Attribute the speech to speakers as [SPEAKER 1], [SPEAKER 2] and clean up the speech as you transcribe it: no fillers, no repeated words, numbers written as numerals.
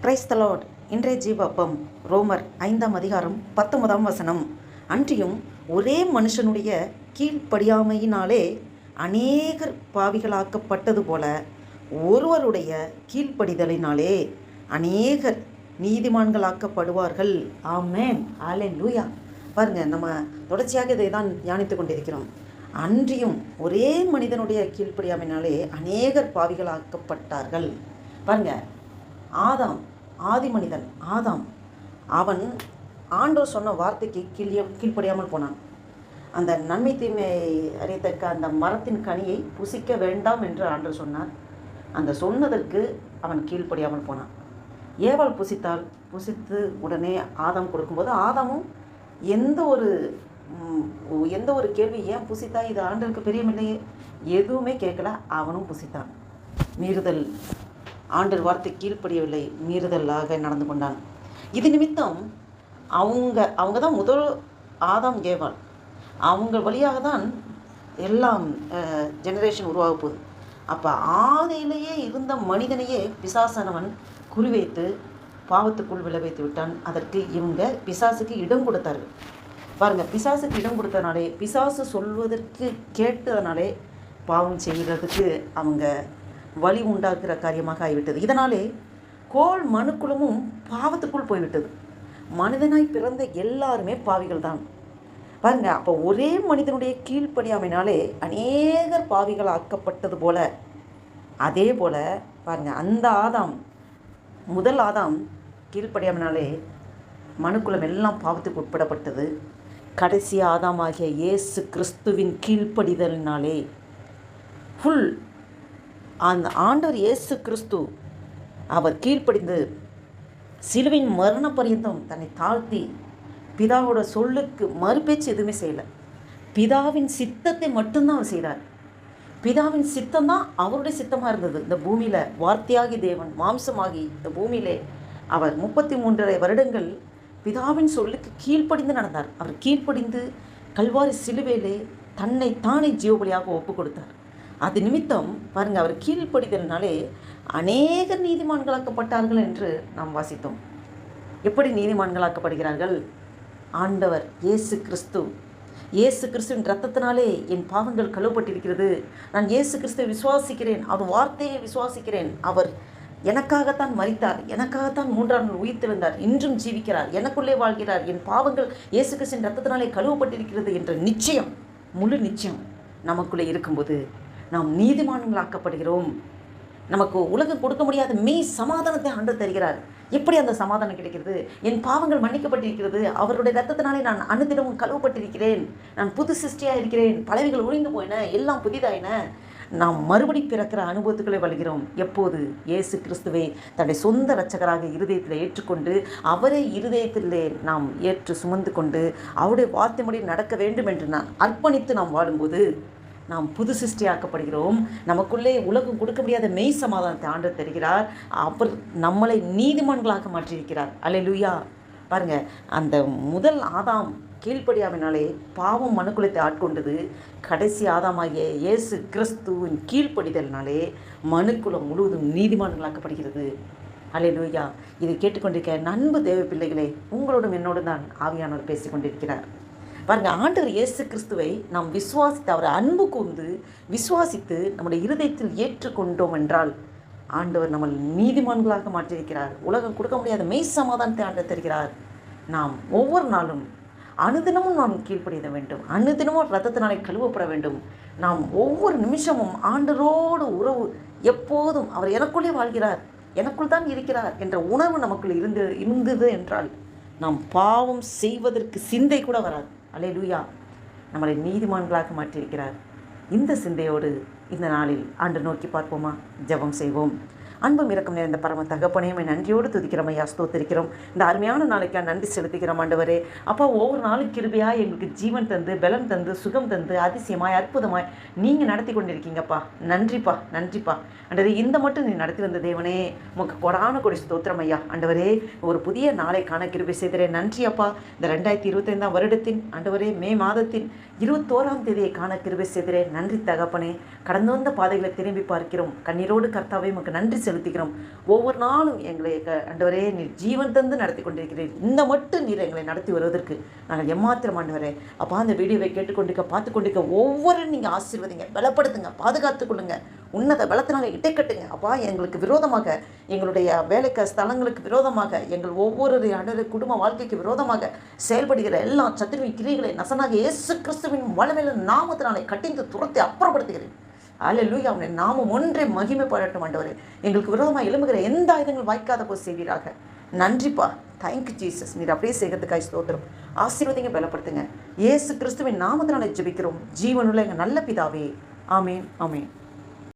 [SPEAKER 1] Praise the Lord. இன்றைய ஜீவப்பம் ரோமர் 5ஆம் அதிகாரம் 19ஆம் வசனம். அன்றியும் ஒரே மனுஷனுடைய கீழ்ப்படியாமையினாலே அநேகர் பாவிகளாக்கப்பட்டது போல ஒருவருடைய கீழ்ப்படிதலினாலே அநேகர் நீதிமான்களாக்கப்படுவார்கள். ஆமென், அல்லேலூயா. பாருங்க, நம்ம தொடர்ச்சியாக இதை தான் தியானித்து கொண்டிருக்கிறோம். அன்றியும் ஒரே மனிதனுடைய கீழ்ப்படியாமையினாலே அநேகர் பாவிகளாக்கப்பட்டார்கள். பாருங்க, ஆதாம், ஆதி மனிதன் ஆதாம், அவன் ஆண்டவர் சொன்ன வார்த்தைக்கு கீழ்ப்படியாமல் போனான். அந்த நன்மை தீமை அறியத்தக்க அந்த மரத்தின் கனியை புசிக்க வேண்டாம் என்று ஆண்டவர் சொன்னார். அந்த சொன்னதற்கு அவன் கீழ்ப்படியாமல் போனான். ஏவாள் புசித்து உடனே ஆதாம் கொடுக்கும்போது ஆதாமும் எந்த ஒரு கேள்வி, ஏன் புசித்தா, இது ஆண்டவருக்கு பிரியமில்லையே, எதுவுமே கேட்கல. அவனும் புசித்தான். மீறுதல், ஆண்டவர் வார்த்தை கீழ்ப்படியவில்லை, மீறுதலாக நடந்து கொண்டான். இது நிமித்தம் அவங்க தான் முதல் ஆதாம் ஏவாள். அவங்க வழியாக தான் எல்லாம் ஜெனரேஷன் உருவாக போகுது. அப்போ ஆதியிலேயே இருந்த மனிதனையே பிசாசானவன் குறிவைத்து பாவத்துக்குள் விளைவித்து விட்டான். அதற்கு இவங்க பிசாசுக்கு இடம் கொடுத்தார்கள். பாருங்கள், பிசாசுக்கு இடம் கொடுத்தனாலே, பிசாசு சொல்வதற்கு கேட்டதனாலே பாவம் செய்கிறதுக்கு அவங்க வழி உண்டாக்குற காரியமாக ஆகிவிட்டது. இதனாலே கோள் மனுக்குலமும் பாவத்துக்குள் போய்விட்டது. மனிதனாய் பிறந்த எல்லாருமே பாவிகள் தான். பாருங்க, அப்போ ஒரே மனிதனுடைய கீழ்ப்படியாமையினாலே அநேகர் பாவிகள் ஆக்கப்பட்டது போல, அதே போல பாருங்க, அந்த ஆதாம், முதல் ஆதாம் கீழ்ப்படியாமையினாலே மனுக்குலம் எல்லாம் பாவத்துக்கு உட்படப்பட்டது. கடைசி ஆதாமாகிய இயேசு கிறிஸ்துவின் கீழ்ப்படிதலினாலே ஃபுல் அந்த ஆண்டவர் இயேசு கிறிஸ்து அவர் கீழ்ப்படிந்து சிலுவின் மரண பரியந்தம் தன்னை தாழ்த்தி பிதாவோட சொல்லுக்கு மறுபேச்சு எதுவுமே செய்யலை. பிதாவின் சித்தத்தை மட்டும்தான் அவர் செய்கிறார். பிதாவின் சித்தம் தான் அவருடைய சித்தமாக இருந்தது. இந்த பூமியில் வார்த்தையாகி தேவன் மாம்சமாகி இந்த பூமியிலே அவர் 33.5 வருடங்கள் பிதாவின் சொல்லுக்கு கீழ்ப்படிந்து நடந்தார். அவர் கீழ்ப்படிந்து கல்வாரி சிலுவையிலே தன்னை தானே ஜீவபலியாக ஒப்பு கொடுத்தார். அது நிமித்தம் பாருங்கள், அவர் கீழ்ப்படிதலினாலே அநேகர் நீதிமான்களாக்கப்பட்டார்கள் என்று நாம் வாசித்தோம். எப்படி நீதிமான்களாக்கப்படுகிறார்கள்? ஆண்டவர் இயேசு கிறிஸ்துவின் இரத்தத்தினாலே என் பாவங்கள் கழுவப்பட்டிருக்கிறது. நான் இயேசு கிறிஸ்துவை விசுவாசிக்கிறேன், அவர் வார்த்தையை விசுவாசிக்கிறேன். அவர் எனக்காகத்தான் மரித்தார், எனக்காகத்தான் 3ஆம் நாள் உயிர்த்தெழுந்தார், இன்றும் ஜீவிக்கிறார், எனக்குள்ளே வாழ்கிறார், என் பாவங்கள் இயேசு கிறிஸ்துவின் இரத்தத்தினாலே கழுவப்பட்டிருக்கிறது என்ற நிச்சயம், முழு நிச்சயம் நமக்குள்ளே இருக்கும்போது நாம் நீதிமான்களாக்கப்படுகிறோம். நமக்கு உலகம் கொடுக்க முடியாத மெய் சமாதானத்தை ஆண்டவர் தருகிறார். எப்படி அந்த சமாதானம் கிடைக்கிறது? என் பாவங்கள் மன்னிக்கப்பட்டிருக்கிறது, அவருடைய இரத்தத்தினாலே நான் அனுதினமும் கழுவப்பட்டிருக்கிறேன், நான் புது சிருஷ்டியாக இருக்கிறேன், பழையவைகள் ஒழிந்து போயின, எல்லாம் புதிதாயின. நாம் மறுபடி பிறக்கிற அனுபவத்துக்களை வழிகிறோம். எப்போது இயேசு கிறிஸ்துவை தன்னுடைய சொந்த இரட்சகராக இருதயத்தில் ஏற்றுக்கொண்டு அவரை இருதயத்திலே நாம் ஏற்று சுமந்து கொண்டு அவருடைய வார்த்தை முறை நடக்க வேண்டும் என்று நான் அர்ப்பணித்து நாம் வாழும்போது நாம் புது சிருஷ்டியாக்கப்படுகிறோம். நமக்குள்ளே உலகம் கொடுக்க முடியாத மெய் சமாதானத்தை ஆண்டவர் தருகிறார். அவர் நம்மளை நீதிமான்களாக மாற்றியிருக்கிறார். அல்லேலூயா. பாருங்க, அந்த முதல் ஆதாம் கீழ்ப்படியாமையினாலே பாவம் மனுக்குலத்தை ஆட்கொண்டது. கடைசி ஆதாமாகிய இயேசு கிறிஸ்துவின் கீழ்ப்படிதலினாலே மனுக்குலம் முழுவதும் நீதிமான்களாக்கப்படுகிறது. அல்லேலூயா. இதை கேட்டுக்கொண்டிருக்க நண்பு தேவ பிள்ளைகளே, உங்களோடும் என்னோடும் தான் ஆவியானவர் பேசிக்கொண்டிருக்கிறார். பாருங்க, ஆண்டவர் இயேசு கிறிஸ்துவை நாம் விசுவாசித்து, அவரை அன்பு கூர்ந்து விசுவாசித்து நம்முடைய இருதயத்தில் ஏற்றுக்கொண்டோம் என்றால் ஆண்டவர் நம்ம நீதிமான்களாக மாற்றியிருக்கிறார். உலகம் கொடுக்க முடியாத மெய் சமாதானத்தை ஆண்டவர் தருகிறார். நாம் ஒவ்வொரு நாளும் அனுதினமும் நாம் கீழ்ப்படிய வேண்டும். அனுதினமும் இரத்தத்தினாலே கழுவப்பட வேண்டும். நாம் ஒவ்வொரு நிமிஷமும் ஆண்டவரோடு உறவு, எப்போதும் அவர் எனக்குள்ளே வாழ்கிறார், எனக்குள் தான் இருக்கிறார் என்ற உணர்வு நமக்குள் இருந்தது என்றால் நாம் பாவம் செய்வதற்கு சிந்தை கூட வராது. அல்லேலூயா. நம்மளை நீதிமான்களாக மாற்றியிருக்கிறார். இந்த சிந்தையோடு இந்த நாளில் ஆண்டவரை நோக்கி பார்ப்போமா? ஜெபம் செய்வோம். அன்பும் இரக்கம் நிறைந்த பரம தகப்பனையுமே நன்றியோடு துதிக்கிறோம் ஐயா, ஸ்தோத்திரிக்கிறோம். இந்த அருமையான நாளைக்காக நன்றி செலுத்திக்கிறோம் ஆண்டவரே. அப்பா, ஒவ்வொரு நாளும் கிருபையாக எங்களுக்கு ஜீவன் தந்து, பலம் தந்து, சுகம் தந்து, அதிசயமாய் அற்புதமாய் நீங்கள் நடத்தி கொண்டிருக்கீங்கப்பா. நன்றிப்பா, நன்றிப்பா ஆண்டவரே. இந்த மட்டும் நீ நடத்தி வந்த தேவனே, உமக்கு கொடான கொடி ஸ்தோத்திரம் ஐயா. ஆண்டவரே, ஒரு புதிய நாளை காண கிருபை செய்கிறேன். நன்றி அப்பா. இந்த 2025ஆம் வருடத்தின் ஆண்டவரே மே மாதத்தின் 21ஆம் தேதியை காண கிருபை செய்கிறேன். நன்றி தகப்பனே. கடந்து வந்த பாதைகளை திரும்பி பார்க்கிறோம். கண்ணீரோடு கர்த்தாவே உமக்கு நன்றி செலுத்துகிறோம். ஒவ்வொரு நாளும் எங்களை ஆண்டவரே நீர் ஜீவன் தந்து நடத்தி கொண்டிருக்கிறீர். இந்த மட்டும் நீர் எங்களை நடத்தி வருவதற்கு நாங்கள் எம்மாத்திரம் ஆண்டவரே. அப்பா அந்த வீடியோவை கேட்டுக்கொண்டிருக்க பார்த்து கொண்டிருக்க ஒவ்வொரு நீங்கள் ஆசீர்வதிங்க, பலப்படுத்துங்க, பாதுகாத்து கொள்ளுங்க, உன்னத பலத்தினால இடைக்கட்டுங்க. அப்பா எங்களுக்கு விரோதமாக, எங்களுடைய வேலைக்கு ஸ்தலங்களுக்கு விரோதமாக, எங்கள் ஒவ்வொரு ஆண்டவரே குடும்ப வாழ்க்கைக்கு விரோதமாக செயல்படுகிற எல்லா சத்துருவின் கிரியைகளை நசனாக இயேசு கிறிஸ்துவின் வல்லமையுள்ள நாமத்தினாலே கட்டிந்து துரத்தி அப்புறப்படுத்துகிறேன். அல்லேலூயா. அவனுடைய நாமம் ஒன்றே மகிமைப்படட்டும் ஆண்டவரே. எங்களுக்கு விரோதமாக எழும்புகிற எந்த ஆயுதங்கள் வாய்க்காத போய் செய்வீராக. நன்றிப்பா. Thank you Jesus. நீர் அப்படியே செய்கிறதுக்காய் ஸ்தோத்திரம். ஆசீர்வதிங்க, பலப்படுத்துங்க. இயேசு கிறிஸ்துவின் நாமத்தினாலே ஜெபிக்கிறோம் ஜீவனுள்ள எங்கள் நல்ல பிதாவே. ஆமேன், ஆமேன்.